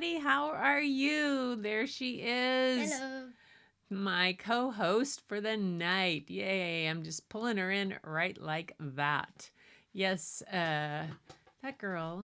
everybody. How are you? There she is. Hello. My co-host for the night. Yay, I'm just pulling her in right like that. Yes, that girl.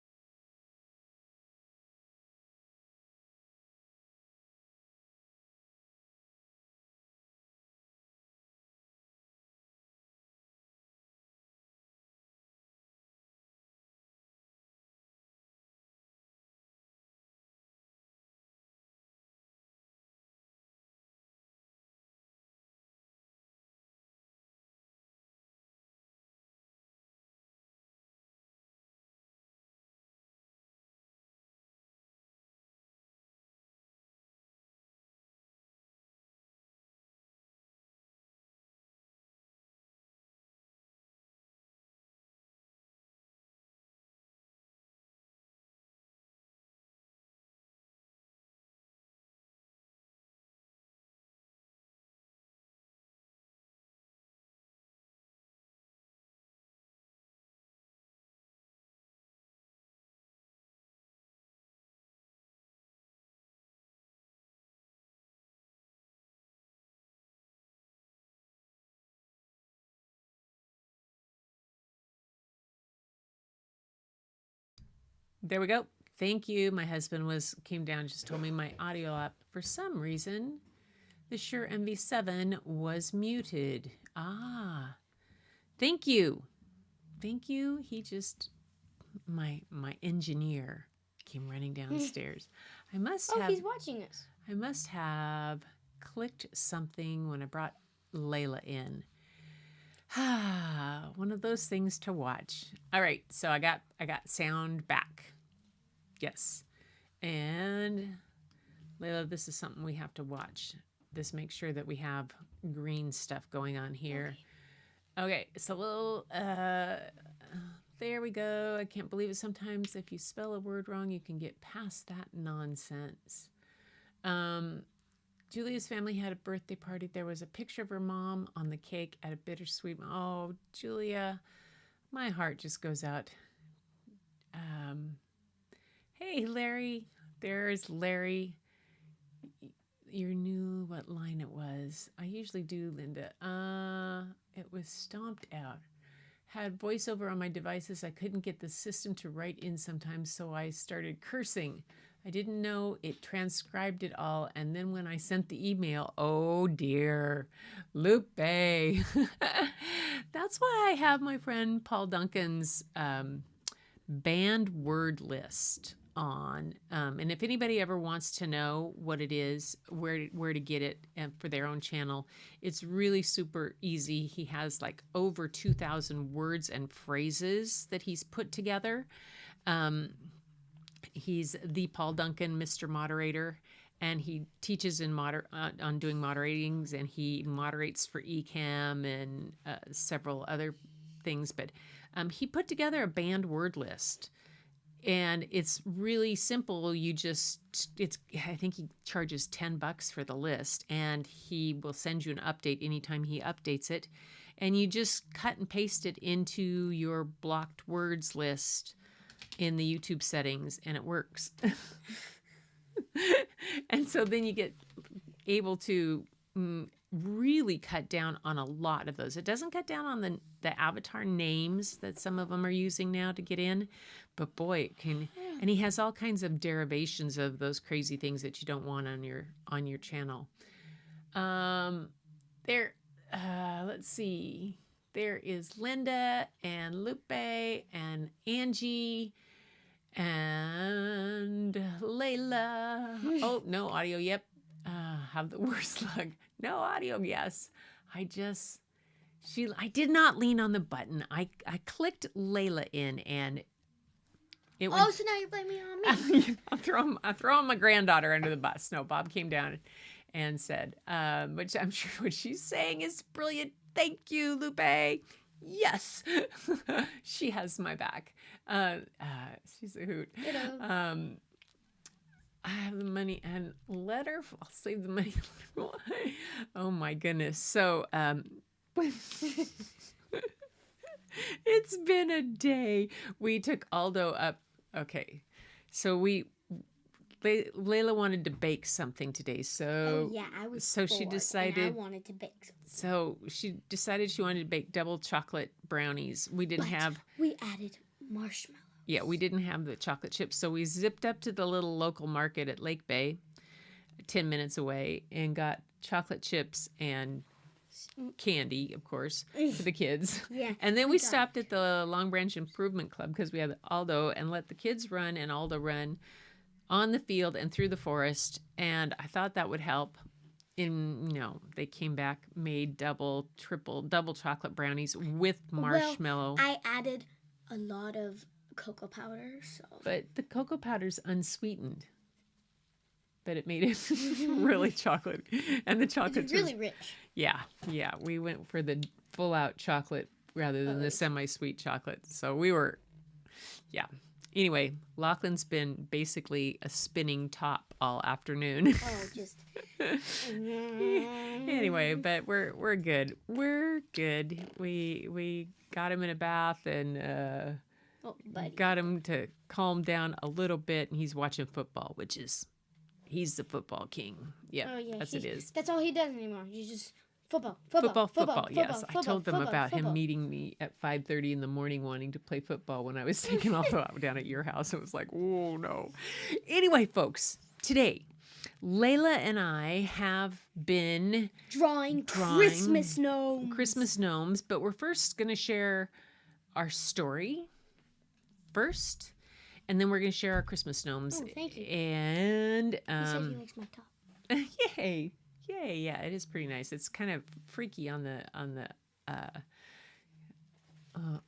There we go. Thank you. My husband came down, just told me my audio app, for some reason, the Shure MV7 was muted. Ah, thank you. Thank you. My engineer came running downstairs. He's watching us. I must have clicked something when I brought Layla in. One of those things to watch. All right, so I got sound back. Yes. And Layla, this is something we have to watch. This makes sure that we have green stuff going on here. Okay, it's a little there we go. I can't believe it. Sometimes if you spell a word wrong, you can get past that nonsense. Julia's family had a birthday party. There was a picture of her mom on the cake at a bittersweet. Oh, Julia, my heart just goes out. Hey, Larry. There's Larry. You knew what line it was. I usually do, Linda. It was stomped out. Had voiceover on my devices. I couldn't get the system to write in sometimes, so I started cursing. I didn't know it transcribed it all, and then when I sent the email, oh dear, Lupe. That's why I have my friend Paul Duncan's banned word list on. And if anybody ever wants to know what it is, where to get it for their own channel, it's really super easy. He has like over 2,000 words and phrases that he's put together. He's the Paul Duncan, Mr. Moderator, and he teaches on doing moderatings, and he moderates for Ecamm and several other things. But he put together a banned word list. And it's really simple. I think he charges $10 for the list, and he will send you an update anytime he updates it. And you just cut and paste it into your blocked words list in the YouTube settings, and it works. And so then you get able to really cut down on a lot of those. It doesn't cut down on the avatar names that some of them are using now to get in, but boy, it can. And he has all kinds of derivations of those crazy things that you don't want on your channel. Let's see. There is Linda and Lupe and Angie and Layla. Oh, no audio. Yep. Have the worst luck. No audio. Yes. I did not lean on the button. I clicked Layla in, and it went. Oh, so now you're blaming on me. I'll throw my granddaughter under the bus. No, Bob came down and said, which I'm sure what she's saying is brilliant. Thank you, Lupe. Yes. She has my back. She's a hoot. I have the money and letter. I'll save the money. Oh my goodness. So, it's been a day. We took Aldo up. Okay. So Layla wanted to bake something today, so I was so bored, she decided. and I wanted to bake something. So she decided she wanted to bake double chocolate brownies. We added marshmallows. Yeah, we didn't have the chocolate chips, so we zipped up to the little local market at Lake Bay, 10 minutes away, and got chocolate chips and candy, of course, for the kids. Yeah. And then we stopped at the Long Branch Improvement Club because we had Aldo, and let the kids run and Aldo run on the field and through the forest. And I thought that would help. They came back, made double chocolate brownies with marshmallow. Well, I added a lot of cocoa powder. But the cocoa powder's unsweetened. But it made it really chocolate. And the chocolate really rich. Yeah. We went for the full out chocolate rather than the semi-sweet chocolate. So we were, Anyway, Lachlan's been basically a spinning top all afternoon. Just. Anyway, but we're good. We're good. We got him in a bath and got him to calm down a little bit, and he's watching football, he's the football king. Yeah, it is. That's all he does anymore. He's just football. Yes, I told them about him meeting me at 5:30 in the morning wanting to play football when I was taking Aldo out down at your house. It was like, oh no. Anyway, folks, today, Layla and I have been drawing Christmas gnomes. But we're first going to share our story first, and then we're going to share our Christmas gnomes. Oh, thank you. And he said he likes my top. Yay! Yeah, it is pretty nice. It's kind of freaky on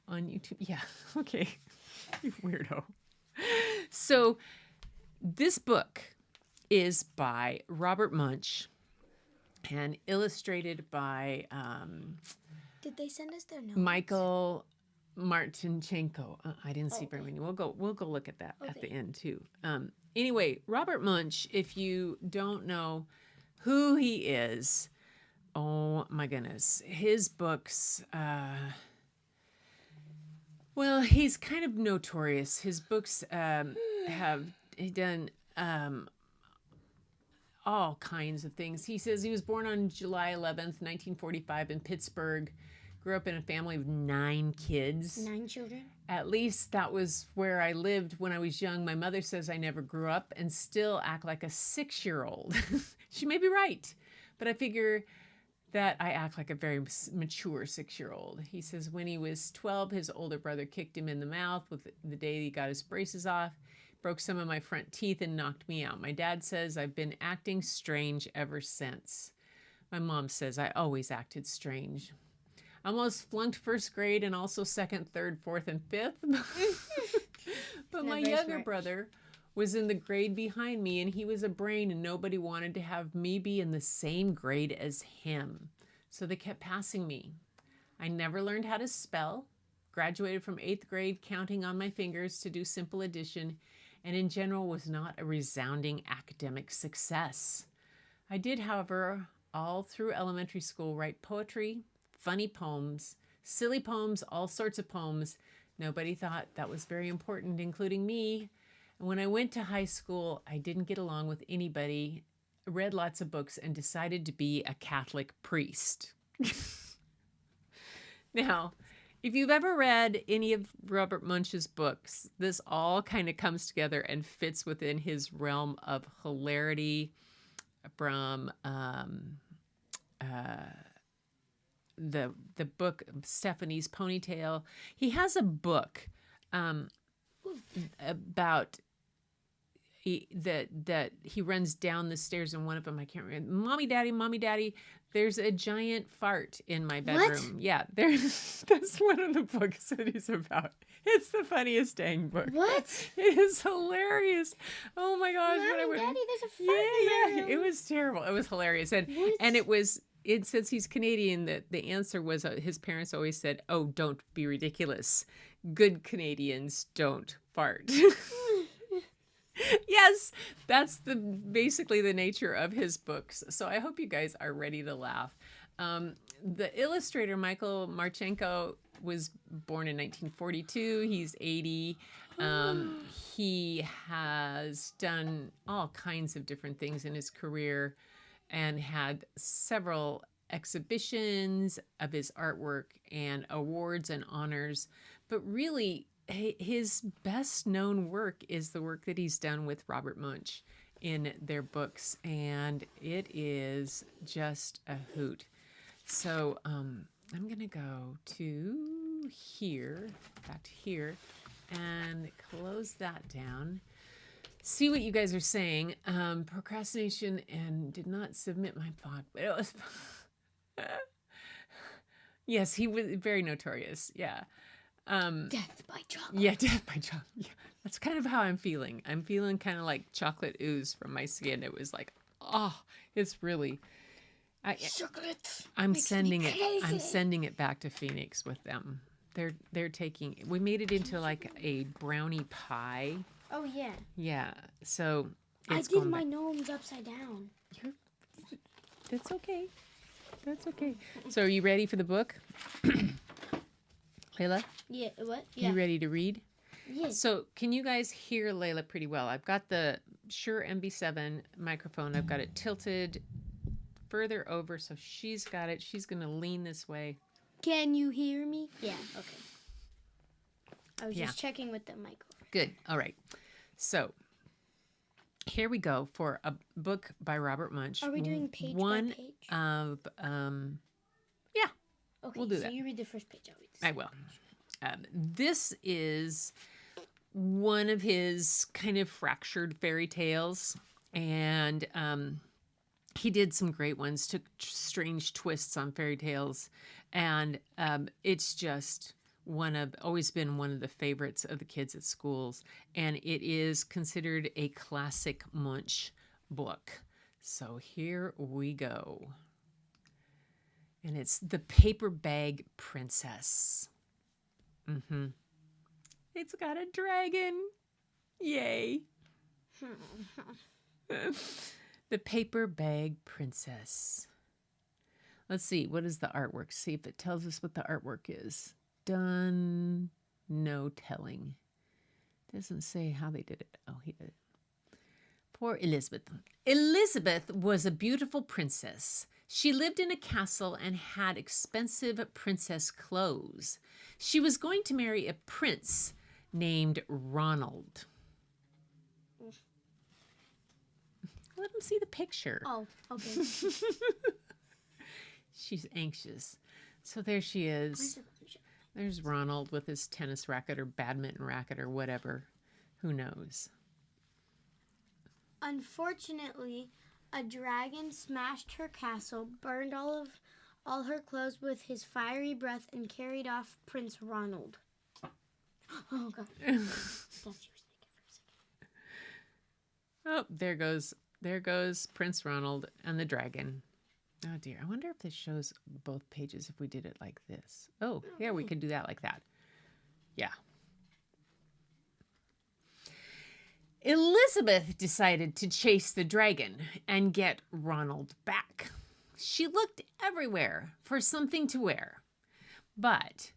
YouTube. Yeah, okay. You weirdo. So this book is by Robert Munch and illustrated by Did they send us their notes? Michael Martinchenko. I didn't see very many. We'll go look at that at the end too. Anyway, Robert Munch, if you don't know who he is, oh my goodness, his books. Well, he's kind of notorious. His books have done all kinds of things. He says he was born on July 11th, 1945 in Pittsburgh. Grew up in a family of 9 kids. 9 children? At least that was where I lived when I was young. My mother says I never grew up and still act like a 6-year-old. She may be right, but I figure that I act like a very mature 6-year-old. He says when he was 12, his older brother kicked him in the mouth with the day he got his braces off, broke some of my front teeth and knocked me out. My dad says I've been acting strange ever since. My mom says I always acted strange. Almost flunked first grade and also second, third, fourth, and fifth. But my younger brother was in the grade behind me, and he was a brain, and nobody wanted to have me be in the same grade as him. So they kept passing me. I never learned how to spell, graduated from 8th grade counting on my fingers to do simple addition, and in general was not a resounding academic success. I did, however, all through elementary school write poetry, funny poems, silly poems, all sorts of poems. Nobody thought that was very important, including me. And when I went to high school, I didn't get along with anybody, read lots of books, and decided to be a Catholic priest. Now, if you've ever read any of Robert Munch's books, this all kind of comes together and fits within his realm of hilarity from the book Stephanie's Ponytail. He has a book about that he runs down the stairs, and one of them I can't remember. Mommy, daddy, there's a giant fart in my bedroom. What? Yeah, that's one of the books that he's about. It's the funniest dang book. What? It is hilarious. Oh my gosh! Mommy, daddy, there's a fart in my room. It was terrible. It was hilarious, and since he's Canadian, the answer was his parents always said, "Oh, don't be ridiculous. Good Canadians don't fart." Yes, that's basically the nature of his books. So I hope you guys are ready to laugh. The illustrator, Michael Marchenko, was born in 1942. He's 80. He has done all kinds of different things in his career and had several exhibitions of his artwork and awards and honors. But really, his best known work is the work that he's done with Robert Munch in their books, and it is just a hoot. So I'm going to go to here, back to here, and close that down. See what you guys are saying. Procrastination and did not submit my thought, but it was... Yes, he was very notorious. Yeah. Death by chocolate. Yeah, death by chocolate. Yeah, that's kind of how I'm feeling. I'm feeling kind of like chocolate ooze from my skin. It was like, oh, it's really... chocolate. I'm sending it. I'm sending it back to Phoenix with them. They're taking. We made it into like a brownie pie. Oh yeah. Yeah. So I did my gnomes upside down. That's okay. That's okay. So are you ready for the book, Layla? Yeah. What? Yeah. You ready to read? Yes. So can you guys hear Layla pretty well? I've got the Shure MB7 microphone. I've got it tilted further over, so she's got it. She's going to lean this way. Can you hear me? Yeah, okay. I was just checking with the microphone. Good. All right. So here we go for a book by Robert Munch. Are we doing page by page? Of, yeah. Okay, We'll do so that. you read the first page. I'll read the I will. This is one of his kind of fractured fairy tales, and he did some great ones, took strange twists on fairy tales, and it's just always been one of the favorites of the kids at schools, and it is considered a classic Munch book. So here we go. And it's The Paper Bag Princess. It's got a dragon. Yay. The Paper Bag Princess. Let's see, what is the artwork? See if it tells us what the artwork is. Done. No telling. Doesn't say how they did it. Oh, he did it. Poor Elizabeth. Elizabeth was a beautiful princess. She lived in a castle and had expensive princess clothes. She was going to marry a prince named Ronald. Let him see the picture. Oh, okay. She's anxious. So there she is. There's Ronald with his tennis racket or badminton racket or whatever. Who knows? Unfortunately, a dragon smashed her castle, burned all her clothes with his fiery breath, and carried off Prince Ronald. Oh God! Oh, there goes Prince Ronald and the dragon. Oh dear, I wonder if this shows both pages if we did it like this. Oh, yeah, we could do that like that. Yeah. Elizabeth decided to chase the dragon and get Ronald back. She looked everywhere for something to wear, but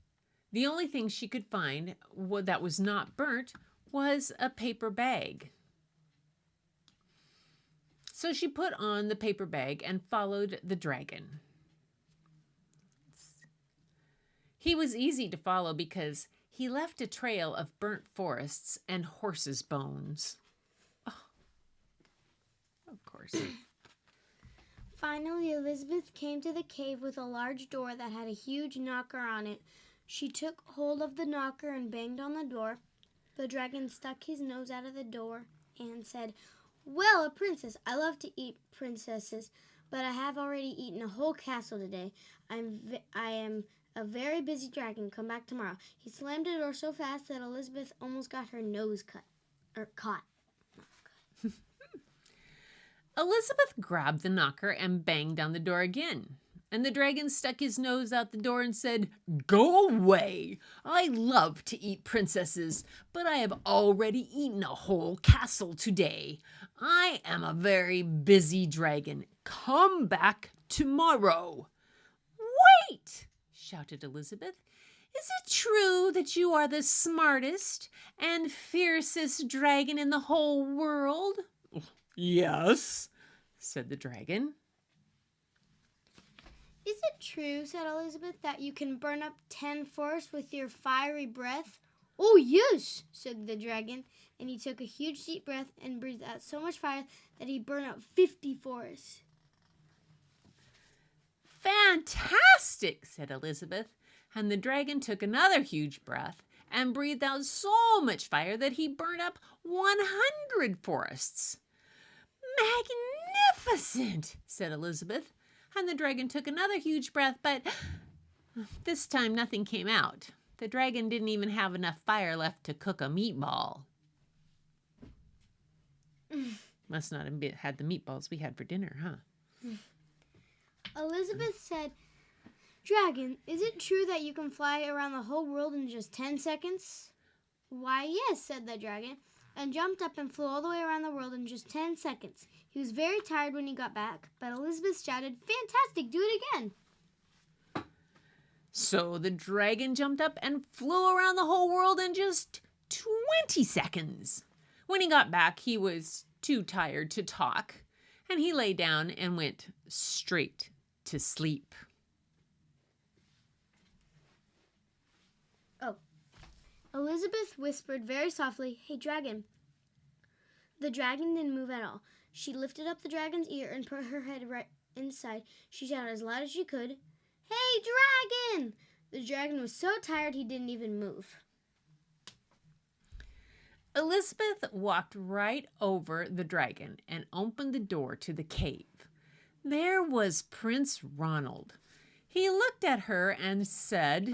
the only thing she could find that was not burnt was a paper bag. So she put on the paper bag and followed the dragon. He was easy to follow because he left a trail of burnt forests and horses' bones. Oh, of course. Finally, Elizabeth came to the cave with a large door that had a huge knocker on it. She took hold of the knocker and banged on the door. The dragon stuck his nose out of the door and said, "Well, a princess. I love to eat princesses, but I have already eaten a whole castle today. I am a very busy dragon. Come back tomorrow." He slammed the door so fast that Elizabeth almost got her nose caught. Elizabeth grabbed the knocker and banged on the door again. And the dragon stuck his nose out the door and said, "Go away. I love to eat princesses, but I have already eaten a whole castle today. I am a very busy dragon. Come back tomorrow." "Wait!" shouted Elizabeth. Is it true that you are the smartest and fiercest dragon in the whole world? Yes, said the dragon. Is it true, said Elizabeth, that you can burn up 10 forests with your fiery breath? Oh, yes, said the dragon, and he took a huge deep breath and breathed out so much fire that he burned up 50 forests. Fantastic, said Elizabeth, and the dragon took another huge breath and breathed out so much fire that he burned up 100 forests. Magnificent, said Elizabeth, and the dragon took another huge breath, but this time nothing came out. The dragon didn't even have enough fire left to cook a meatball. Must not have had the meatballs we had for dinner, huh? Elizabeth said, Dragon, is it true that you can fly around the whole world in just 10 seconds? Why, yes, said the dragon, and jumped up and flew all the way around the world in just 10 seconds. He was very tired when he got back, but Elizabeth shouted, Fantastic, do it again. So the dragon jumped up and flew around the whole world in just 20 seconds. When he got back, he was too tired to talk, and he lay down and went straight to sleep. Oh. Elizabeth whispered very softly, Hey, dragon. The dragon didn't move at all. She lifted up the dragon's ear and put her head right inside. She shouted as loud as she could, Hey, dragon! The dragon was so tired he didn't even move. Elizabeth walked right over the dragon and opened the door to the cave. There was Prince Ronald. He looked at her and said,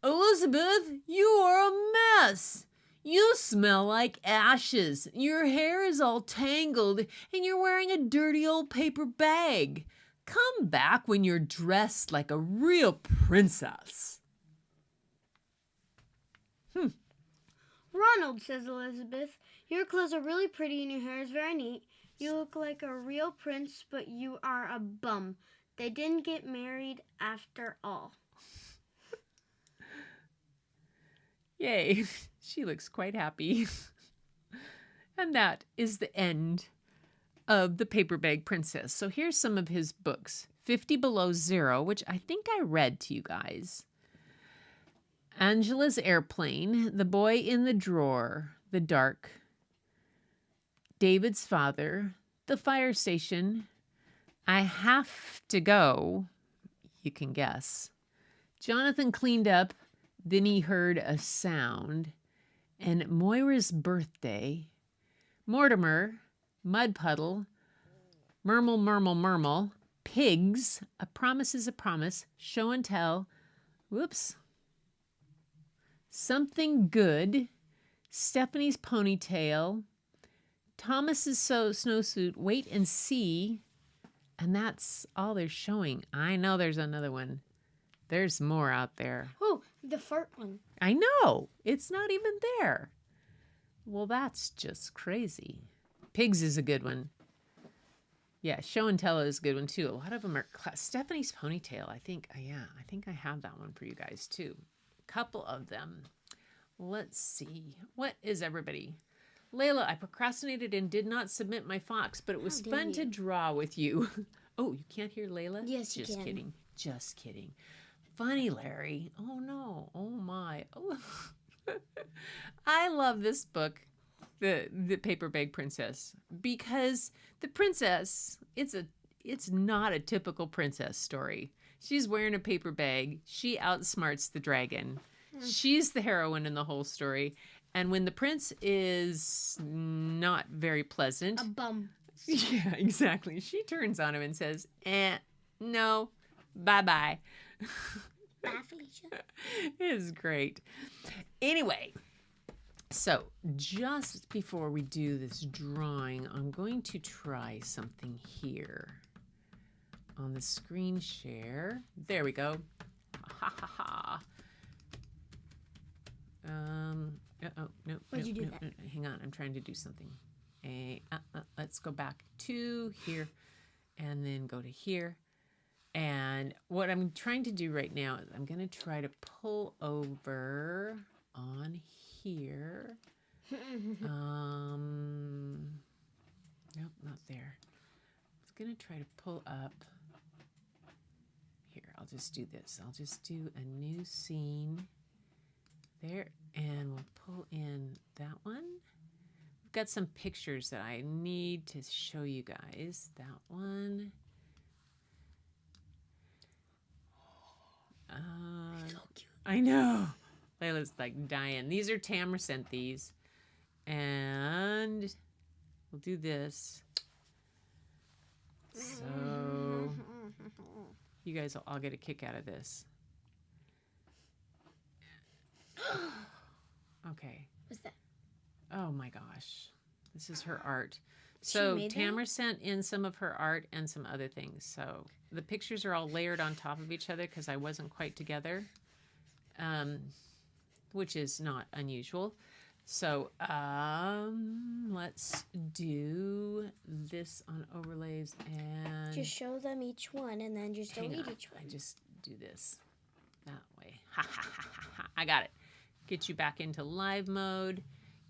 Elizabeth, you are a mess. You smell like ashes. Your hair is all tangled, and you're wearing a dirty old paper bag. Come back when you're dressed like a real princess. Ronald, says Elizabeth, your clothes are really pretty and your hair is very neat. You look like a real prince, but you are a bum. They didn't get married after all. Yay, she looks quite happy. And that is the end of The Paper Bag Princess. So here's some of his books. 50 Below Zero, which I think I read to you guys. Angela's Airplane, The Boy in the Drawer, The Dark, David's Father, The Fire Station, I Have to Go, you can guess. Jonathan Cleaned Up, Then He Heard a Sound, and Moira's Birthday, Mortimer, Mud Puddle, Murmel, Murmel, Murmel, Pigs, A Promise is a Promise, Show and Tell, Something Good, Stephanie's Ponytail, Thomas's Snowsuit, Wait and See, and that's all they're showing. I know there's another one. There's more out there. Oh, the fart one. I know. It's not even there. Well, that's just crazy. Pigs is a good one. Yeah, Show and Tell is a good one too. A lot of them are Stephanie's Ponytail. I think I have that one for you guys too. A couple of them. Let's see. What is everybody? Layla, I procrastinated and did not submit my fox, but it was fun to draw with you. Oh, you can't hear Layla? Yes, you Just can. kidding. Just kidding. Funny, Larry. Oh no. Oh my. Oh. I love this book, the Paper Bag Princess, because the princess, it's not a typical princess story. She's wearing a paper bag. She outsmarts the dragon. She's the heroine in the whole story. And when the prince is not very pleasant, A bum. yeah, exactly. She turns on him and says, no, bye-bye. Bye, Felicia. It is great. Anyway, so just before we do this drawing, I'm going to try something here on the screen share. There we go. Ha ha ha. No. Where'd you do that? No, hang on, I'm trying to do something. Let's go back to here and then go to here. And what I'm trying to do right now is I'm going to try to pull over on here. Nope, not there. I was going to try to pull up. Here, I'll just do this. I'll just do a new scene there, and we'll pull in that one. We've got some pictures that I need to show you guys. That one. So cute. I know. Layla's like dying. These are Tamara sent these. And we'll do this. So you guys will all get a kick out of this. Okay. What's that? Oh my gosh. This is her art. So Tamara sent in some of her art and some other things. So the pictures are all layered on top of each other because I wasn't quite together, which is not unusual. So let's do this on overlays and just show them each one and then just delete each one. I just do this that way. Ha ha ha ha ha. I got it. Get you back into live mode.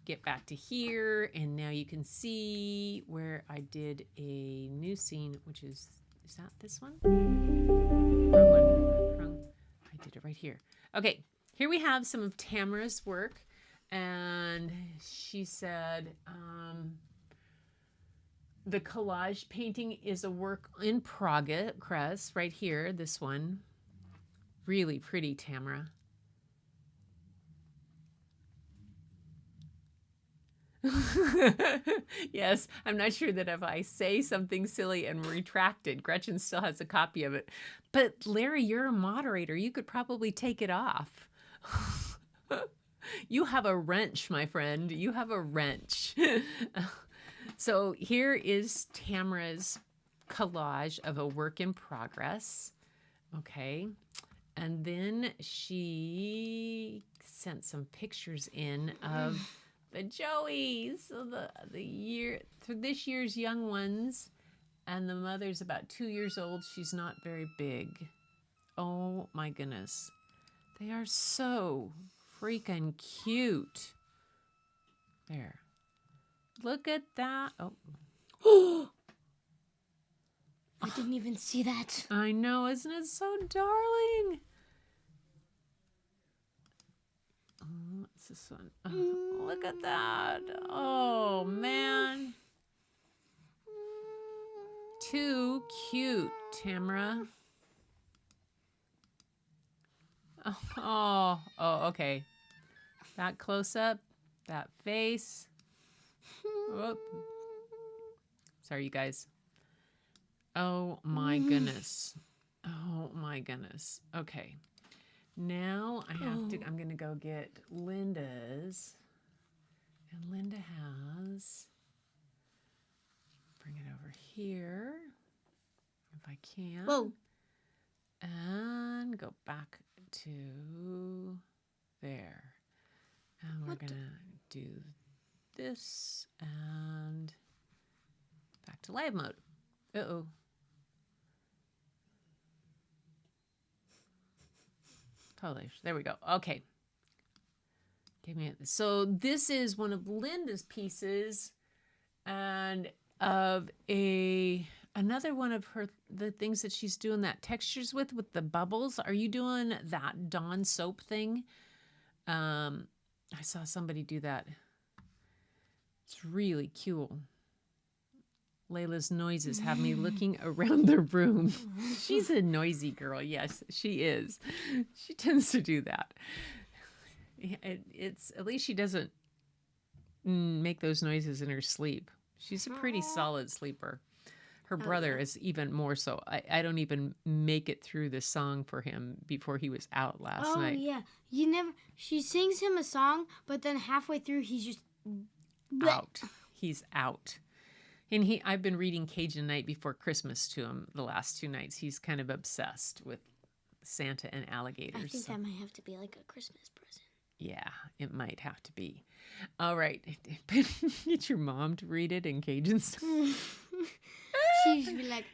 Get back to here, and now you can see where I did a new scene, which is that this one? Wrong one. Wrong. I did it right here. Okay, here we have some of Tamara's work, and she said the collage painting is a work in progress right here, this one. Really pretty, Tamara. Yes, I'm not sure that if I say something silly and retract it, Gretchen still has a copy of it. But Larry, you're a moderator. You could probably take it off. You have a wrench, my friend. You have a wrench. So here is Tamara's collage of a work in progress. Okay. And then she sent some pictures in of the Joeys, so this year's young ones, and the mother's about 2 years old. She's not very big. Oh my goodness, they are so freaking cute. There, look at that. Oh, I didn't even see that. I know, isn't it so darling? What's this one? Oh, look at that. Oh, man. Too cute, Tamara. Oh, okay. That close up, that face. Oh. Sorry, you guys. Oh, my goodness. Oh, my goodness. Okay. Now I'm going to go get Linda's. And Linda has, bring it over here, if I can. Whoa. And go back to there. And we're going to do this and back to live mode. Uh-oh. Polish. There we go. Okay. Give me it. So this is one of Linda's pieces, and of another one of the things that she's doing that textures with the bubbles. Are you doing that Dawn soap thing? I saw somebody do that. It's really cool. Layla's noises have me looking around the room. She's a noisy girl. Yes, she is. She tends to do that. It's at least she doesn't make those noises in her sleep. She's a pretty solid sleeper. Her brother is even more so. I don't even make it through the song for him before he was out last night. Oh yeah, she sings him a song, but then halfway through he's just out. He's out. And I've been reading Cajun Night Before Christmas to him the last 2 nights. He's kind of obsessed with Santa and alligators. I think that might have to be like a Christmas present. Yeah, it might have to be. All right. Get your mom to read it in Cajun style. She'd be like,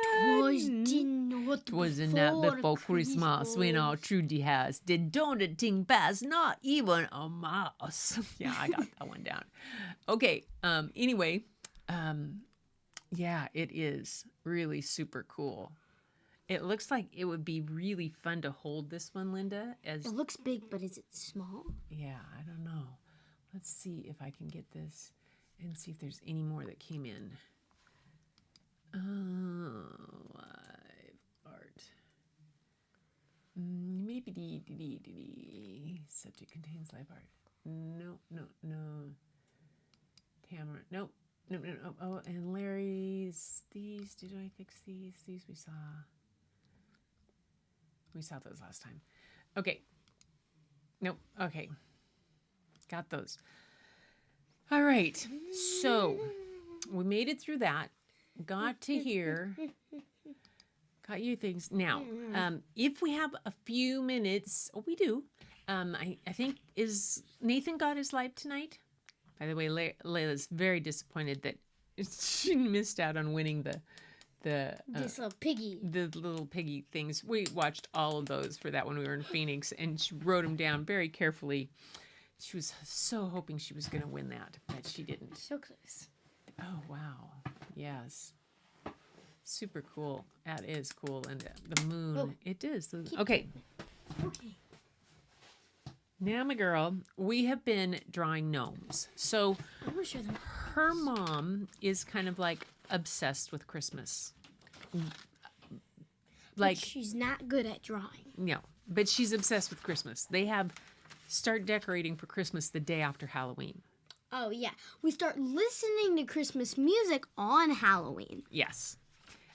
'Twas the night 'Twas the night before Christmas when our Trudy house did don't ting pass, not even a mouse. Yeah, I got that one down. Okay. Anyway, yeah, it is really super cool. It looks like it would be really fun to hold this one, Linda. It looks big, but is it small? Yeah, I don't know. Let's see if I can get this and see if there's any more that came in. Live art. Maybe subject contains live art. No. Tamara. Nope. No. Oh, and Larry's. These. Did I fix these? These we saw. We saw those last time. Okay. Nope. Okay. Got those. All right. So we made it through that. Got to here. Got you things. Now, if we have a few minutes, we do. I think, is Nathan got his live tonight? By the way, Layla's very disappointed that she missed out on winning This little piggy. the little piggy things. We watched all of those for that when we were in Phoenix, and she wrote them down very carefully. She was so hoping she was going to win that, but she didn't. So close. Oh, wow. Yes. Super cool. That is cool. And the moon. Oh. It is. Okay. Okay. Now, my girl, we have been drawing gnomes. So I'm gonna show them. her mom is kind of like obsessed with Christmas. Like, she's not good at drawing. No, but she's obsessed with Christmas. They start decorating for Christmas the day after Halloween. Oh yeah, we start listening to Christmas music on Halloween. Yes.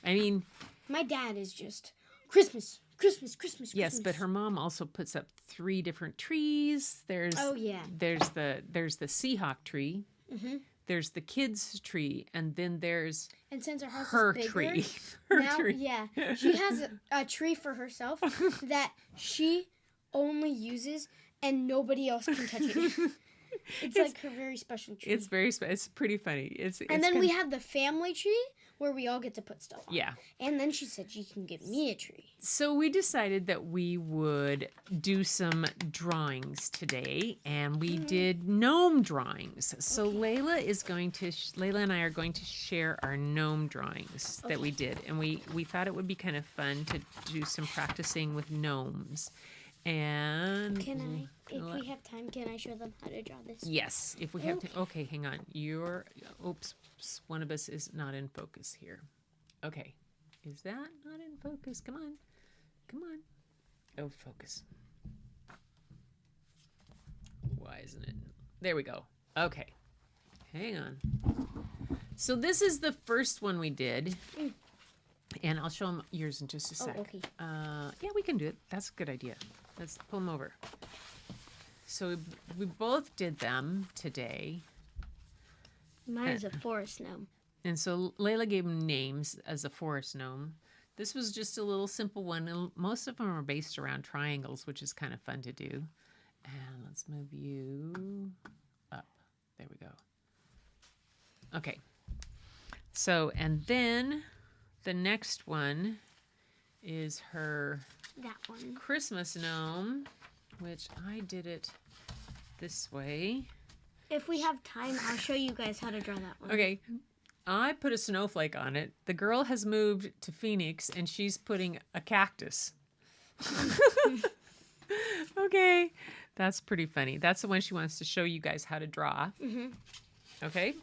I mean, my dad is just Christmas. Yes, but her mom also puts up 3 different trees. There's there's the Seahawk tree. Mm-hmm. There's the kids tree, and then there's since our house her is bigger, tree. tree. Yeah, she has a tree for herself that she only uses, and nobody else can touch it. It's like her very special tree. It's it's pretty funny. It's then we have the family tree where we all get to put stuff on. Yeah. And then she said she can give me a tree. So we decided that we would do some drawings today, and we did gnome drawings. So Layla and I are going to share our gnome drawings that we did, and we thought it would be kind of fun to do some practicing with gnomes. And if we have time, can I show them how to draw this? Yes, if we have to. Okay, hang on. Oops, one of us is not in focus here. Okay, is that not in focus? Come on. Oh, focus. Why isn't it? There we go. Okay, hang on. So this is the first one we did. And I'll show them yours in just a sec. Oh, okay. Yeah, we can do it. That's a good idea. Let's pull them over. So we both did them today. Mine's a forest gnome. And so Layla gave them names as a forest gnome. This was just a little simple one. And most of them are based around triangles, which is kind of fun to do. And let's move you up. There we go. Okay. So, and then the next one is her Christmas gnome, which I did it this way. If we have time, I'll show you guys how to draw that one. Okay. I put a snowflake on it. The girl has moved to Phoenix, and she's putting a cactus. Okay. That's pretty funny. That's the one she wants to show you guys how to draw. Mm-hmm. Okay?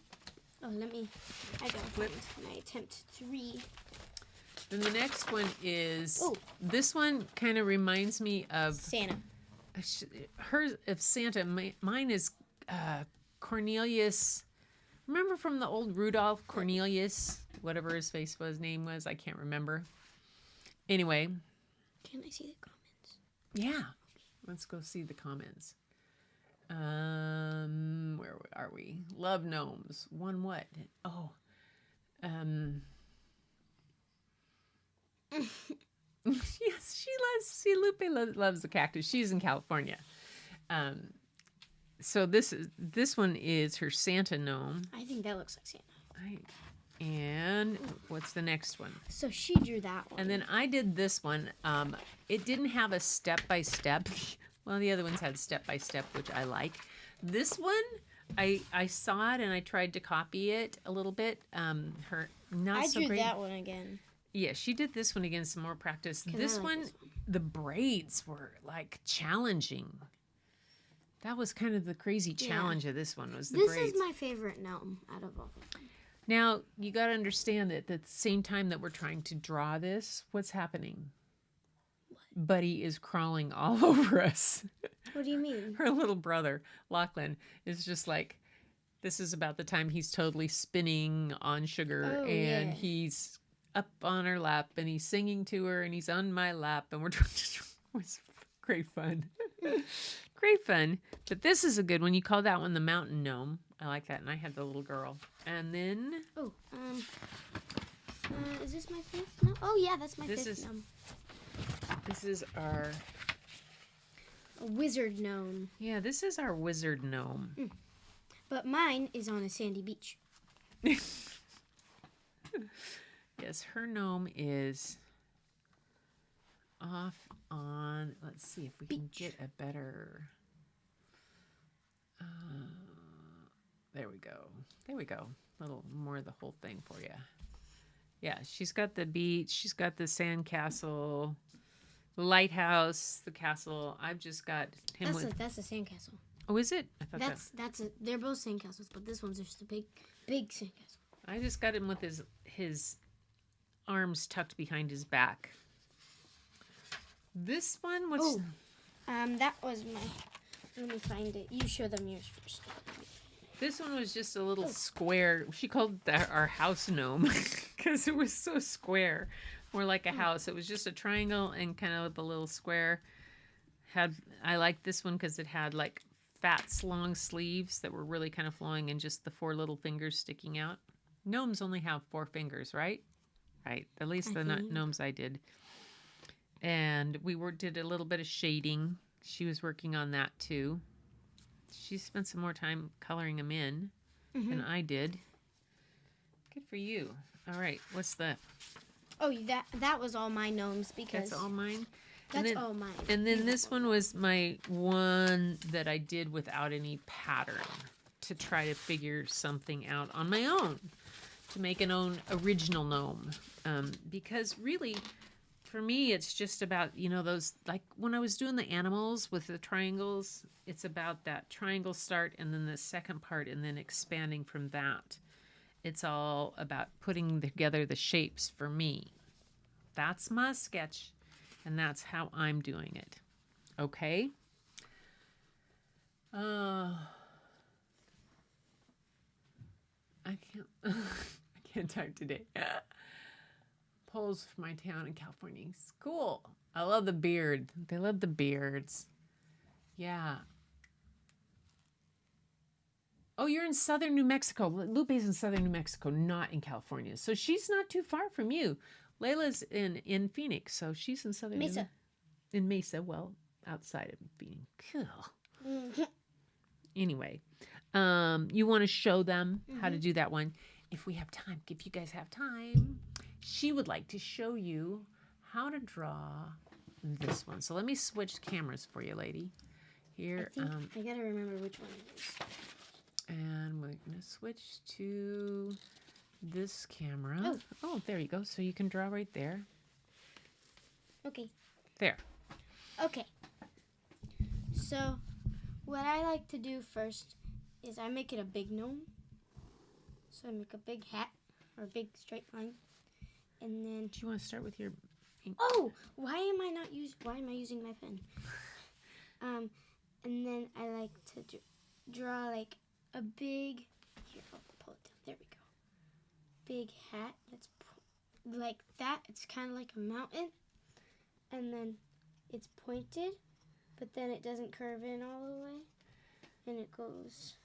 Oh, I got flip my attempt 3. Then the next one is, this one kind of reminds me of Santa. Hers of Santa. Mine is Cornelius. Remember from the old Rudolph Cornelius, whatever his name was? I can't remember. Anyway. Can I see the comments? Yeah. Let's go see the comments. Where are we? Love gnomes. One what? Oh. Yes, Lupe loves the cactus. She's in California. So this one is her Santa gnome. I think that looks like Santa. And what's the next one? So she drew that one. And then I did this one. It didn't have a step-by-step. Well, the other ones had step-by-step, which I like. This one, I saw it and I tried to copy it a little bit. Her not I so drew great. that one again. Yeah, she did this one again, some more practice. This like one, this the braids were like challenging. That was kind of the crazy challenge of this one was the This braids. is my favorite gnome out of all of them. Now, you got to understand that at the same time that we're trying to draw this, what's happening? Buddy is crawling all over us. What do you mean? Her little brother, Lachlan, is just like, this is about the time he's totally spinning on sugar Oh, and yeah. he's up on her lap and he's singing to her and he's on my lap and we're trying to, it was great fun. Great fun. But this is a good one. You call that one the mountain gnome. I like that. And I had the little girl. And then Oh, is this my fifth gnome? Oh, yeah, that's my This fifth is- gnome. this is our, A wizard gnome. yeah, this is our wizard gnome. But mine is on a sandy beach. Yes, her gnome is off on, let's see if we can Beach. get a better, there we go. There we go. A little more of the whole thing for you. Yeah, she's got the beach, she's got the sand castle, the lighthouse, the castle. I've just got him with, That's a sandcastle. oh, is it? I thought They're both sandcastles, but this one's just a big sandcastle. I just got him with his arms tucked behind his back. This one was... Oh. That was my. Let me find it. You show them yours first. This one was just a little square. She called that our house gnome because it was so square, more like a house. It was just a triangle and kind of a little square. I liked this one because it had like fat, long sleeves that were really kind of flowing and just the 4 little fingers sticking out. Gnomes only have 4 fingers, right? Right. At least the gnomes I did. And we did a little bit of shading. She was working on that too. She spent some more time coloring them in than I did. Good for you. All right, what's the... Oh, that was all my gnomes because That's all mine? that's all mine. And then this one was my one that I did without any pattern to try to figure something out on my own, to make an own original gnome. Because really... For me, it's just about, those, like when I was doing the animals with the triangles, it's about that triangle start and then the second part and then expanding from that. It's all about putting together the shapes for me. That's my sketch, and that's how I'm doing it. Okay? I can't talk today. Poles for my town in California. It's cool. I love the beard. They love the beards. Yeah. Oh, you're in southern New Mexico. Lupe's in southern New Mexico, not in California. So she's not too far from you. Layla's in Phoenix, so she's in southern Mesa. in Mesa, well, outside of Phoenix. Cool. Anyway, you want to show them how to do that one. If we have time, if you guys have time, she would like to show you how to draw this one. So let me switch cameras for you, lady. Here, I think I gotta remember which one it is. and we're gonna switch to this camera. Oh, there you go. So you can draw right there. Okay. There. Okay. So, what I like to do first is I make it a big gnome. So I make a big hat or a big straight line, and then. Do you want to start with your ink? Oh, why am I using my pen? And then I like to draw like a big. Here, I'll pull it down. There we go. Big hat that's like that. It's kind of like a mountain, and then it's pointed, but then it doesn't curve in all the way, and it goes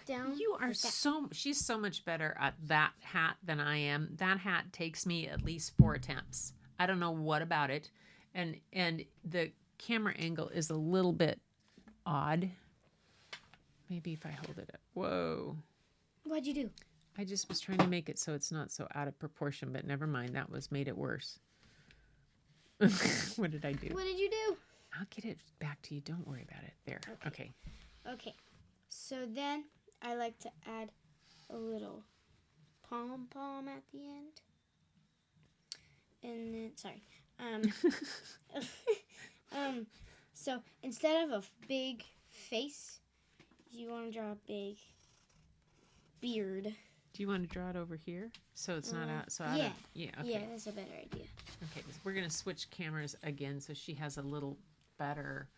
down. You are like that. she's so much better at that hat than I am. That hat takes me at least 4 attempts. I don't know what about it. And the camera angle is a little bit odd. Maybe if I hold it up. Whoa. What'd you do? I just was trying to make it so it's not so out of proportion, but never mind. That made it worse. What did I do? What did you do? I'll get it back to you. Don't worry about it. There. Okay. Okay. So then I like to add a little pom-pom at the end. And then, sorry. So instead of a big face, you want to draw a big beard. Do you want to draw it over here so it's not out? So yeah. Yeah. Okay. Yeah, that's a better idea. Okay. So we're gonna switch cameras again so she has a little better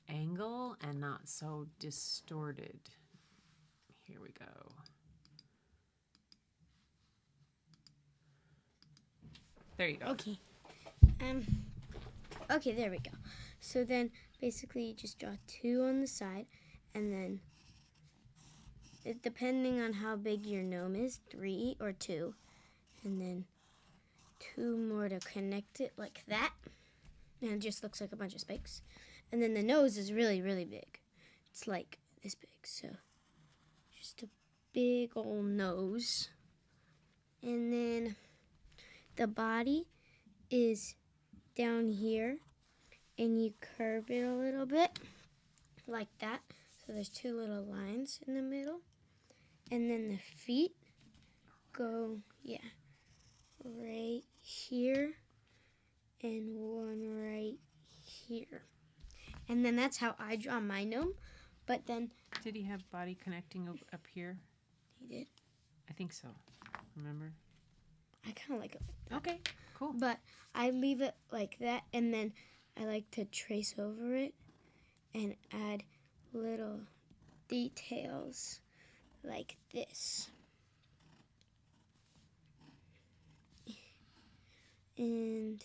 angle and not so distorted. Here we go. There you go. Okay. Okay, there we go. So then basically you just draw 2 on the side, and then depending on how big your gnome is, 3 or 2, and then 2 more to connect it like that. And it just looks like a bunch of spikes. And then the nose is really, really big. It's like this big, so just a big old nose. And then the body is down here, and you curve it a little bit like that. So there's 2 little lines in the middle. And then the feet go, right here and one right here. And then that's how I draw my gnome. But then... Did he have body connecting up here? He did. I think so. Remember? I kind of like it like that. Okay, cool. But I leave it like that, and then I like to trace over it and add little details like this. And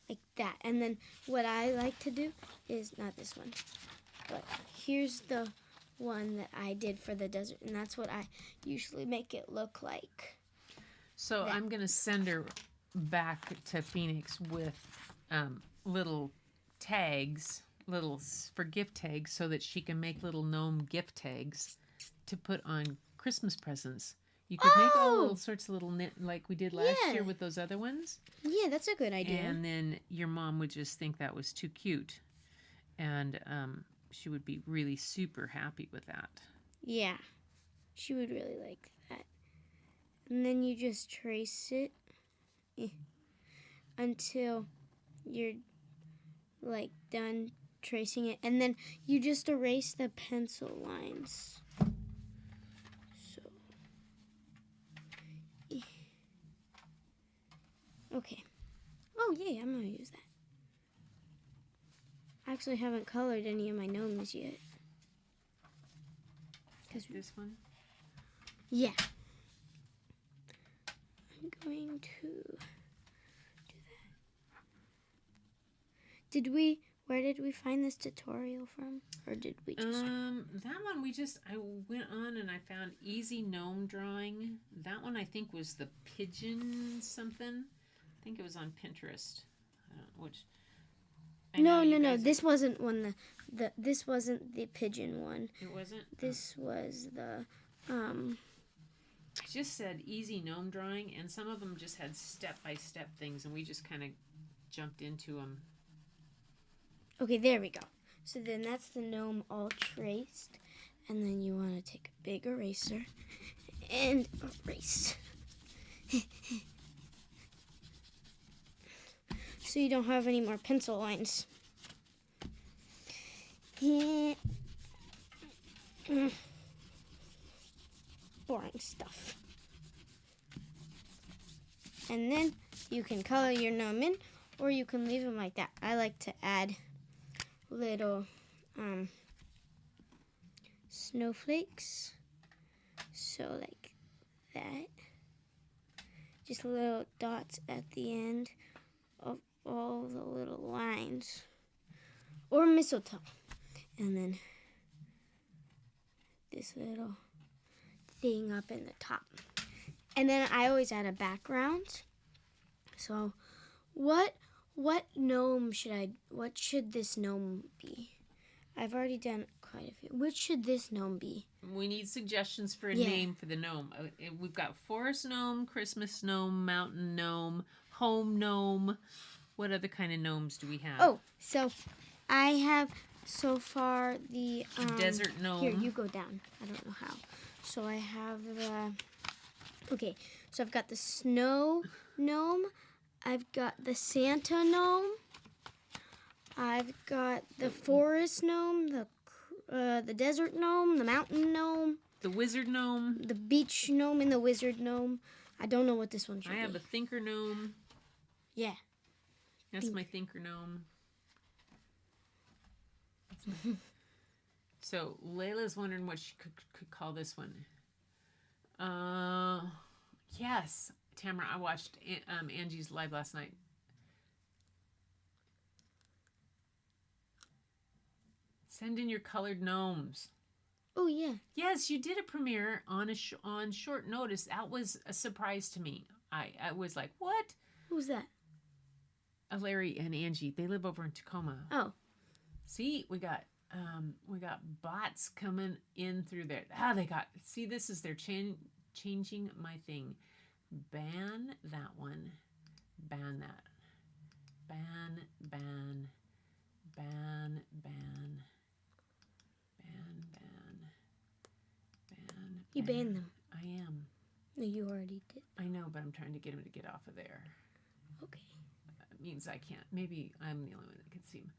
like that. And then what I like to do is, not this one, but here's the one that I did for the desert, and that's what I usually make it look like. So I'm going to send her back to Phoenix with little tags, for gift tags, so that she can make little gnome gift tags to put on Christmas presents. You could make all sorts of little knit like we did last year with those other ones. Yeah, that's a good idea. And then your mom would just think that was too cute. And she would be really super happy with that. Yeah, she would really like that. And then you just trace it until you're like done tracing it, and then you just erase the pencil lines. So, okay. Oh yeah, I'm gonna use that. I actually haven't colored any of my gnomes yet. Like this one? Yeah. I'm going to do that. Where did we find this tutorial from? Or did we just... that one I went on and I found easy gnome drawing. That one I think was the pigeon something. I think it was on Pinterest. I don't know which. No. This wasn't one. This wasn't the pigeon one. It wasn't? This was the... It just said easy gnome drawing, and some of them just had step-by-step things, and we just kind of jumped into them. Okay, there we go. So then that's the gnome all traced, and then you want to take a big eraser and erase. So you don't have any more pencil lines. Boring stuff. And then you can color your gnome in, or you can leave them like that. I like to add little snowflakes, so like that. Just little dots at the end of all the little lines, or mistletoe. And then this little thing up in the top. And then I always add a background. So what should this gnome be? I've already done quite a few. Which should this gnome be? We need suggestions for a Yeah. name for the gnome. We've got forest gnome, Christmas gnome, mountain gnome, home gnome. What other kind of gnomes do we have? Oh, so I have so far the Desert gnome. Here, you go down. I don't know how. So I have the. Okay, so I've got the snow gnome. I've got the Santa gnome. I've got the forest gnome, the desert gnome, the mountain gnome, The wizard gnome. the beach gnome, and the wizard gnome. I don't know what this one should I be. have a thinker gnome. Yeah. That's my thinker gnome. So Layla's wondering what she could call this one. Yes, Tamara, I watched Angie's live last night. Send in your colored gnomes. Oh yeah. Yes, you did a premiere on on short notice. That was a surprise to me. I was like, what? Who's that? Larry and Angie. They live over in Tacoma. Oh. See, we got bots coming in through there. See, this is their changing my thing. Ban that one. Ban that. Ban. You banned them. I am. No, you already did. I know, but I'm trying to get him to get off of there. Okay. It means I can't. Maybe I'm the only one that can see him.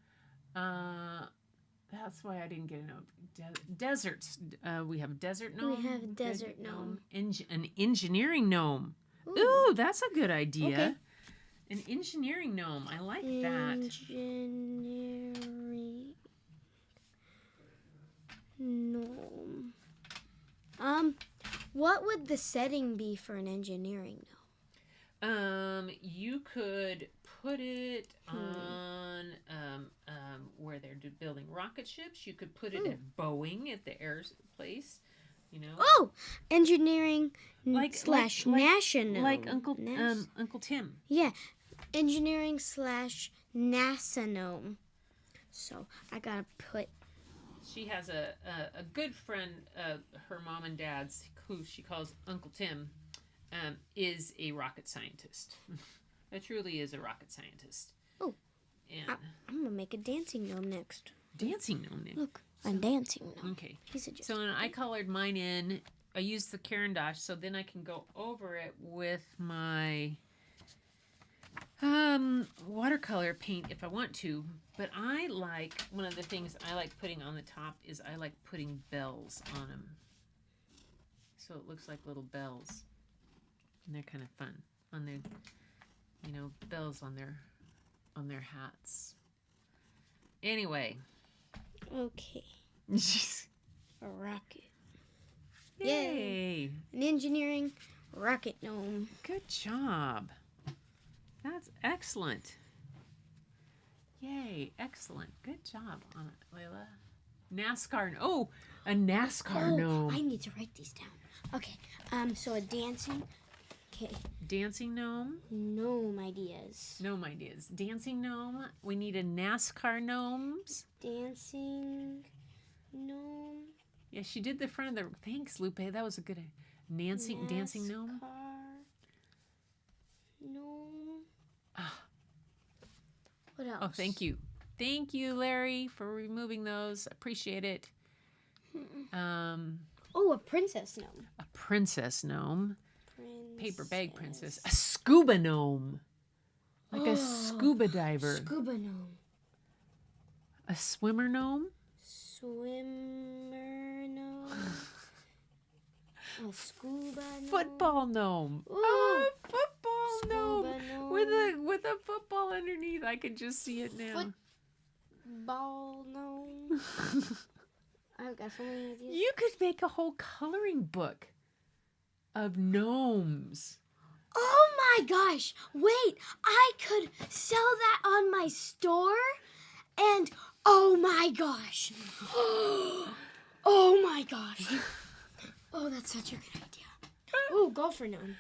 That's why I didn't get a note. Deserts. We have desert gnome. We have a desert gnome. An engineering gnome. Ooh. Ooh, that's a good idea. Okay. An engineering gnome. I like that. Engineering gnome. What would the setting be for an engineering gnome? You could put it on where they're building rocket ships. You could put it at Boeing at the air place. You know. Oh, engineering slash like NASA gnome. Like Uncle Tim. Yeah, engineering slash NASA gnome. So I gotta put. She has a good friend, her mom and dad's, who she calls Uncle Tim, is a rocket scientist. It truly is a rocket scientist. Oh, and I'm gonna make a dancing gnome next. Dancing gnome next. Look, I'm dancing gnome. Okay. So I colored mine in. I used the Caran d'Ache, so then I can go over it with my watercolor paint if I want to. But I like, one of the things I like putting on the top is I like putting bells on them. So it looks like little bells. And they're kind of fun. On their, bells on their hats. Anyway. Okay. A rocket. Yay! An engineering rocket gnome. Good job. That's excellent. Yay, excellent. Good job on it, Layla. NASCAR. Oh, a NASCAR gnome. I need to write these down. Okay. So a dancing. Okay. Dancing gnome. Gnome ideas. Gnome ideas. Dancing gnome. We need a NASCAR gnomes. Dancing gnome. Yeah, she did the front of the. Thanks, Lupe. That was a good. Dancing gnome. Gnome. What else? Oh, thank you. Thank you, Larry, for removing those. Appreciate it. Oh, a princess gnome. A princess gnome. Paper bag Princess. princess. A scuba gnome. Like a scuba diver. Scuba gnome. A swimmer gnome. Swimmer gnome. A scuba gnome. Football gnome. Ooh. Oh, football gnome. gnome. With a football underneath. I can just see it now. Football gnome. I've got so many ideas. You could make a whole coloring book of gnomes. Oh my gosh! Wait, I could sell that on my store, and oh my gosh! Oh my gosh! Oh, that's such a good idea. Oh, golfer gnome.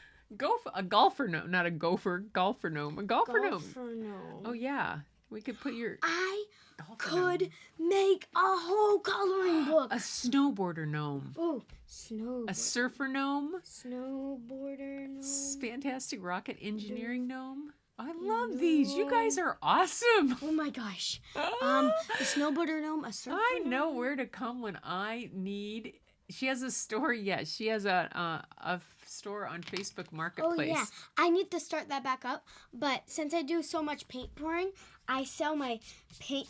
A golfer gnome, not a gopher. Golfer gnome. A golfer gnome. Golfer gnome. Oh yeah, We could put your I dolphin could gnome. make a whole coloring book. A snowboarder gnome. Oh, snowboarder. A surfer gnome. Snowboarder gnome. Fantastic rocket engineering gnome. I love these. You guys are awesome. Oh my gosh. A snowboarder gnome, a surfer I know gnome. where to come when I need. She has a store. Yes, she has a store on Facebook Marketplace. Oh yeah, I need to start that back up. But since I do so much paint pouring, I sell my paint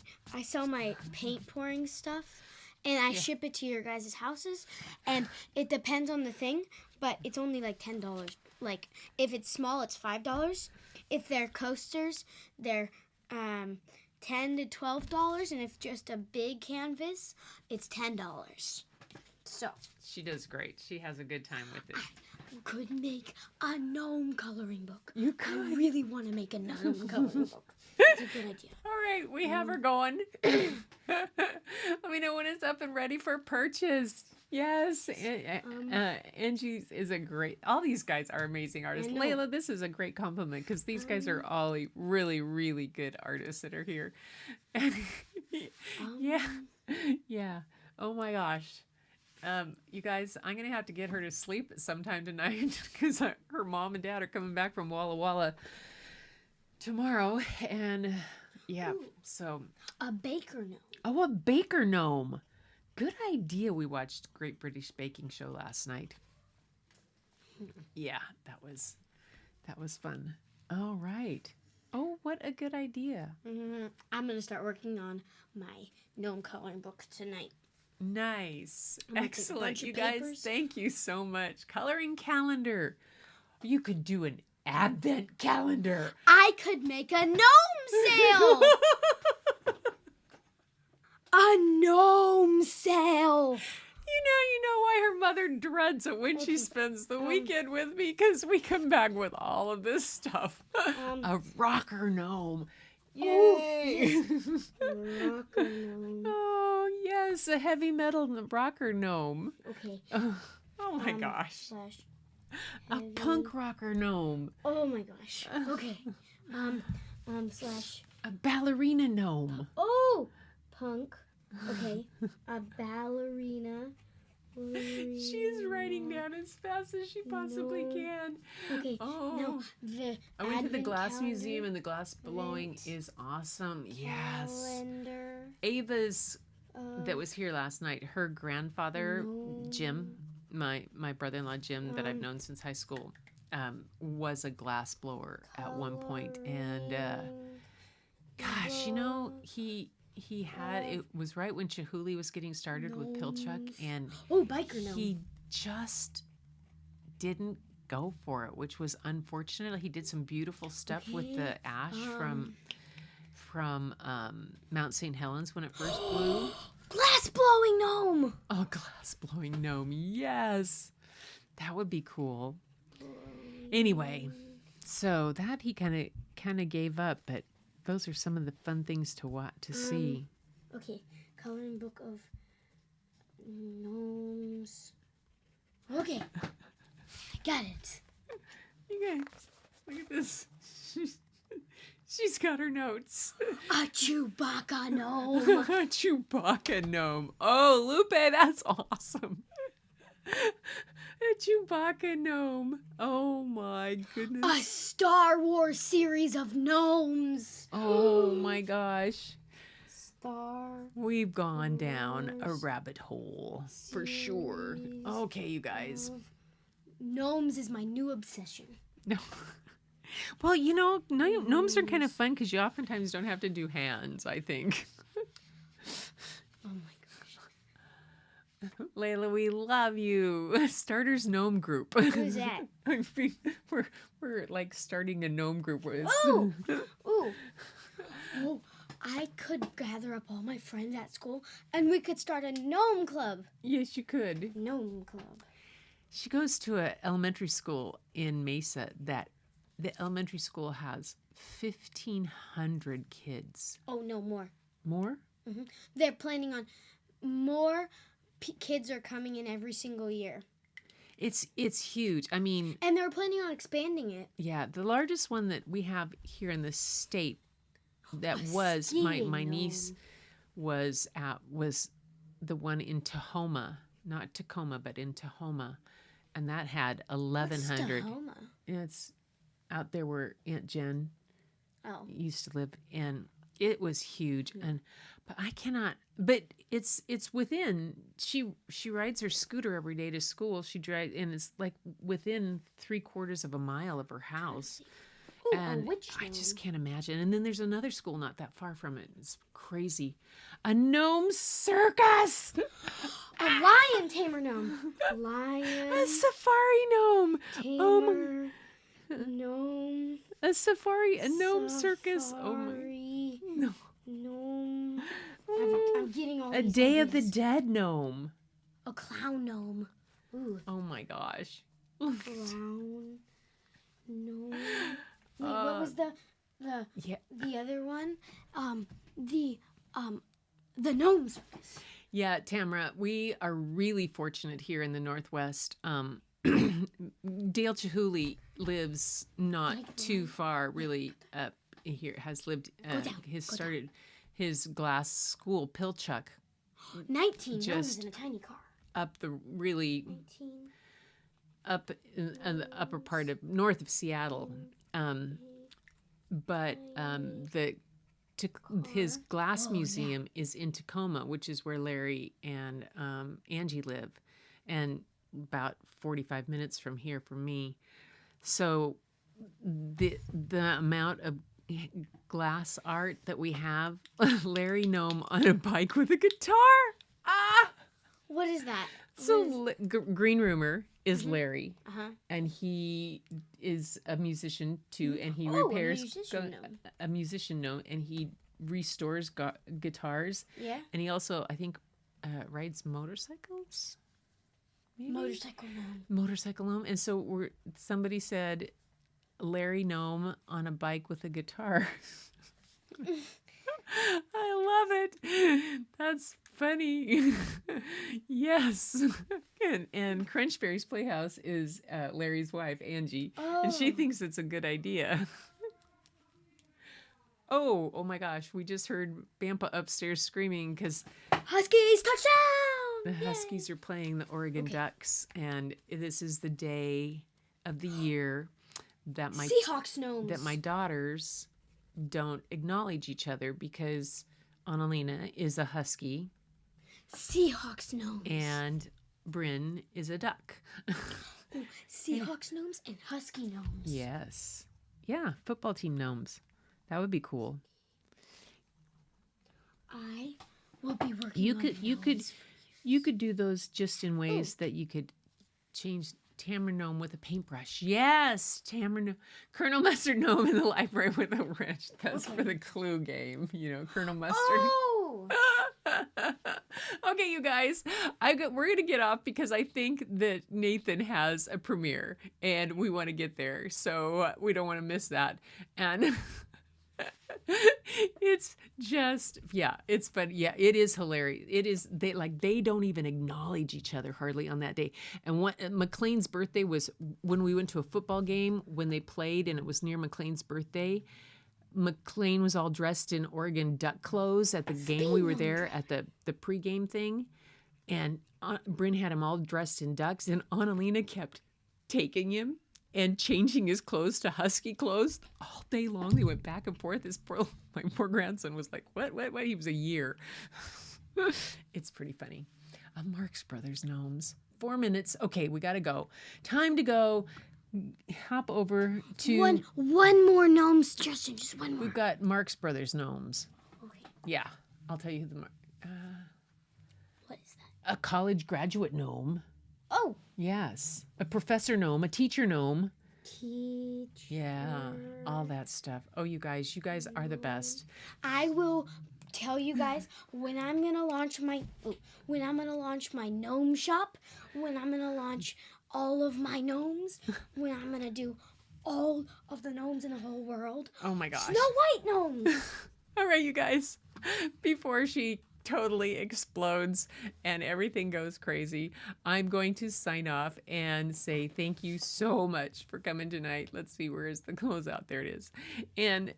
pouring stuff, and I ship it to your guys' houses. And it depends on the thing, but it's only like $10. Like if it's small, it's $5. If they're coasters, they're $10 to $12, and if just a big canvas, it's $10. So She does great. She has a good time with it. I could make a gnome coloring book. You could. I really want to make a gnome coloring book. That's a good idea. All right, we have her going. Let me know when it's up and ready for purchase. Yes, Angie is a great. All these guys are amazing artists. I know. Layla, this is a great compliment because these guys are all really, really good artists that are here. Yeah. Oh my gosh. You guys, I'm gonna have to get her to sleep sometime tonight because her mom and dad are coming back from Walla Walla tomorrow, and so A baker gnome. oh, a baker gnome. Good idea. We watched Great British Baking Show last night. Yeah, that was fun. All right. Oh, what a good idea. I'm gonna start working on my gnome coloring book tonight. Nice. I'm gonna take a Excellent. bunch of You guys, papers. thank you so much. Coloring calendar. You could do an advent calendar. I could make a gnome sale. A gnome sale. You know why her mother dreads it when she spends the weekend with me, because we come back with all of this stuff. A rocker gnome. Yay! Rocker gnome. Oh, yes, a heavy metal rocker gnome. Okay. Oh my gosh. Slash. A punk rocker gnome. Oh my gosh. Okay. Slash. A ballerina gnome. Oh, punk. Okay. A ballerina. She is writing down as fast as she possibly can. Okay. Oh. No, the I went to the advent glass calendar, museum and the glass blowing is awesome. Yes. Calendar. Ava's that was here last night. Her grandfather, Jim, my brother-in-law Jim, that I've known since high school, was a glass blower at one point, and gosh, he had, it was right when Chihuly was getting started with Pilchuck, and biker gnome. he just didn't go for it, which was unfortunate. He did some beautiful stuff with the ash from Mount St. Helens when it first blew. Glass blowing gnome. Oh, glass blowing gnome. Yes. That would be cool. Anyway, so that he kind of gave up, but those are some of the fun things to see. Okay, coloring book of gnomes. Okay, got it. You guys, look at this. She's got her notes. A Chewbacca gnome. A Chewbacca gnome. Oh, Lupe, that's awesome. A Chewbacca gnome. Oh my goodness. A Star Wars series of gnomes. Oh my gosh. Star. We've gone down a rabbit hole for sure. Series Okay, you guys. Gnomes is my new obsession. No. Well, gnomes are kind of fun because you oftentimes don't have to do hands, I think. Oh my gosh. Layla, we love you. Starters Gnome Group. Who's that? I mean, we're like starting a gnome group. Ooh. Ooh. Oh, I could gather up all my friends at school and we could start a gnome club. Yes, you could. Gnome club. She goes to an elementary school in Mesa that the elementary school has 1,500 kids. Oh, no, more. More? Mm-hmm. They're planning on more kids are coming in every single year. It's huge. I mean... And they're planning on expanding it. Yeah, the largest one that we have here in the state that A was my skiing niece gnome. was the one in Tahoma, not Tacoma, but in Tahoma, and that had What's 1,100. Tahoma? It's out there where Aunt Jen Oh. used to live, and it was huge. And but I cannot. But it's within. She rides her scooter every day to school. She drives, and it's like within 3/4 of a mile of her house. Ooh, And a witch I gnome. just can't imagine. And then there's another school not that far from it. It's crazy. A gnome circus. A lion tamer gnome. A Lion safari gnome. tamer gnome. A gnome circus. Oh my. Safari No. gnome. I'm getting all A these Day of the ideas. Dead gnome. A clown gnome. Ooh, Oh my gosh. clown gnome. Wait, what was the Yeah. the other one? The gnome circus. Yeah, Tamara, we are really fortunate here in the Northwest. Dale Chihuly lives not too far, really, up here. Has lived, down, has go started his glass school, Pilchuck, 19 gnomes Just- in a tiny car. up the really 19. up in the upper part of north of Seattle. But his glass museum is in Tacoma, which is where Larry and Angie live, and about 45 minutes from here for me. So the amount of glass art that we have, Larry Gnome on a bike with a guitar. Ah! What is that? So Green Roomer is Larry, Uh-huh. and he is a musician too, and he Oh, a repairs musician gnome. a musician gnome, and he restores guitars, Yeah. and he also, I think, rides motorcycles. Maybe? Motorcycle gnome. Motorcycle gnome. And so somebody said Larry Gnome on a bike with a guitar. I love it. That's funny. Yes. And Crunchberry's Playhouse is Larry's wife, Angie. And she Oh. thinks it's a good idea. Oh my gosh. We just heard Bampa upstairs screaming because Huskies touchdown! the Yay. Huskies are playing the Oregon Ducks. And this is the day of the year that Seahawks gnomes. that my daughters don't acknowledge each other because Annalena is a husky Seahawks gnomes. and Bryn is a duck. Ooh, Seahawks gnomes and husky gnomes. Yes. Yeah, football team gnomes. That would be cool. I will be working You on could gnomes. you could do those just in ways that you could change Tamara gnome with a paintbrush. Yes, Colonel Mustard gnome in the library with a wrench. That's for the clue game, Colonel Mustard. Oh! Okay, you guys, we're gonna get off because I think that Nathan has a premiere and we want to get there, so we don't want to miss that. And it's just, it's fun. Yeah, it is hilarious. It is. They don't even acknowledge each other hardly on that day. And what McLean's birthday was when we went to a football game when they played, and it was near McLean's birthday. McLean was all dressed in Oregon Duck clothes at the game. We were there at the pregame thing, and Bryn had him all dressed in ducks, and Annalena kept taking him and changing his clothes to husky clothes all day long. They went back and forth. My poor grandson was like, what? He was a year. It's pretty funny. Marx Brothers gnomes. 4 minutes. Okay, we got to go. Time to go. Hop over to... One more gnome suggestion. Just one more. We've got Marx Brothers gnomes. Okay. Yeah, I'll tell you What is that? a college graduate gnome. Oh. Yes. A professor gnome, a teacher gnome. Teacher. Yeah, all that stuff. Oh, you guys are the best. I will tell you guys when I'm gonna launch my gnome shop, when I'm gonna launch all of my gnomes, when I'm gonna do all of the gnomes in the whole world. Oh my gosh. Snow White gnomes. All right, you guys, before she totally explodes and everything goes crazy, I'm going to sign off and say thank you so much for coming tonight. Let's see, where is the closeout? There it is. And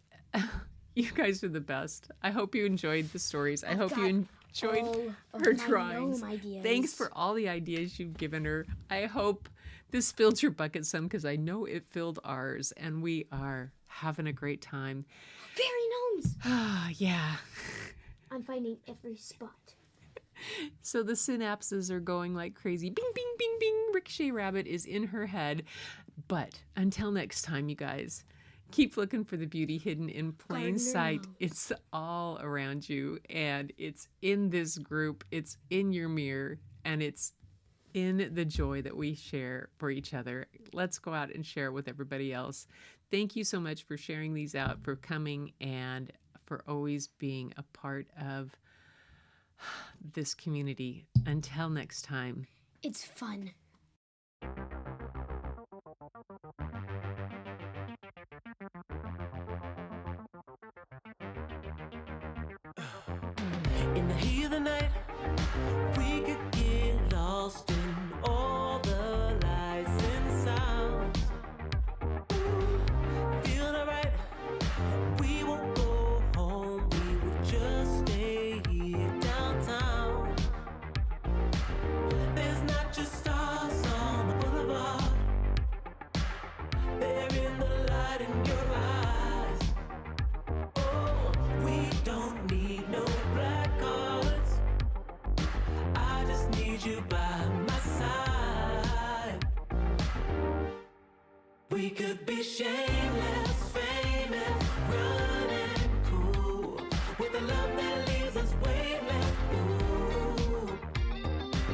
You guys are the best. I hope you enjoyed the stories. I I've hope you got enjoyed all of her my drawings. gnome ideas. Thanks for all the ideas you've given her. I hope this filled your bucket some, because I know it filled ours, and we are having a great time. Fairy gnomes! Yeah. I'm finding every spot. So the synapses are going like crazy. Bing, bing, bing, bing. Ricochet Rabbit is in her head. But until next time, you guys, keep looking for the beauty hidden in plain Gardener sight. knows. It's all around you, and it's in this group. It's in your mirror, and it's in the joy that we share for each other. Let's go out and share it with everybody else. Thank you so much for sharing these out, for coming, and for always being a part of this community. Until next time. It's fun. In the heat of the night, we could get lost in all the lights and sounds. Feeling alright, we won't go home, we will just stay here downtown. There's not just stars on the boulevard, they're in the light in your eyes. Oh, we don't need no black cards, I just need you by my side. We could be shameless, famous, running cool, with a love that leaves us weightless. Ooh,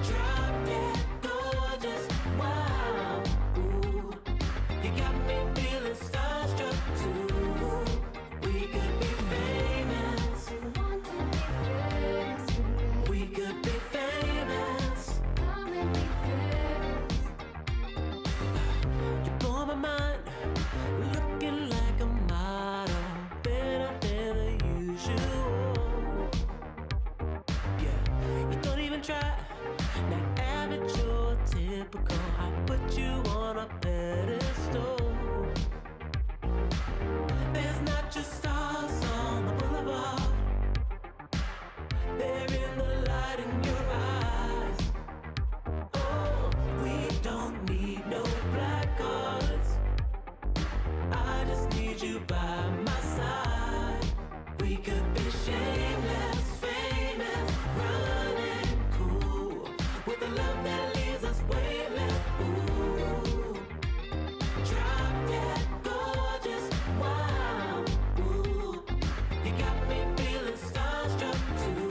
drop dead gorgeous, wow. Ooh, you got me feeling starstruck too. We could be famous. We could be famous. You blow my mind, looking like a model, better than the usual. Yeah, you don't even try, not average or typical. I put you on a pedestal. There's not just stars on the boulevard, they're in the light in your eyes. Oh, we don't need no black cards, I just need you by my side. We could be shameless, famous, running cool, with a love that leaves us weightless. Ooh, drop dead gorgeous, wow. Ooh, you got me feeling starstruck too.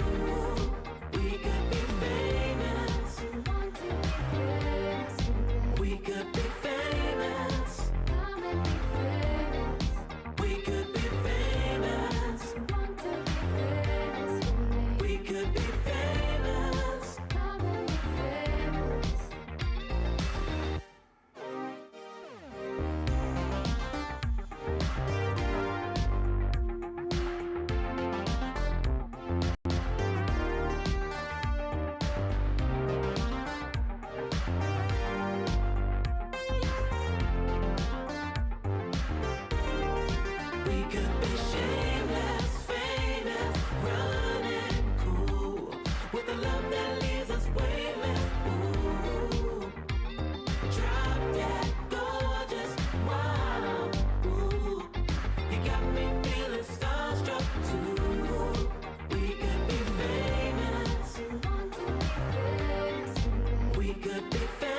We could be famous. We could be famous. We could be famous. We could be famous. We could be shameless, famous, running cool, with a love that leaves us weightless. Ooh, drop dead gorgeous, wow. Ooh, you got me feeling starstruck too. We could be famous. We could be famous.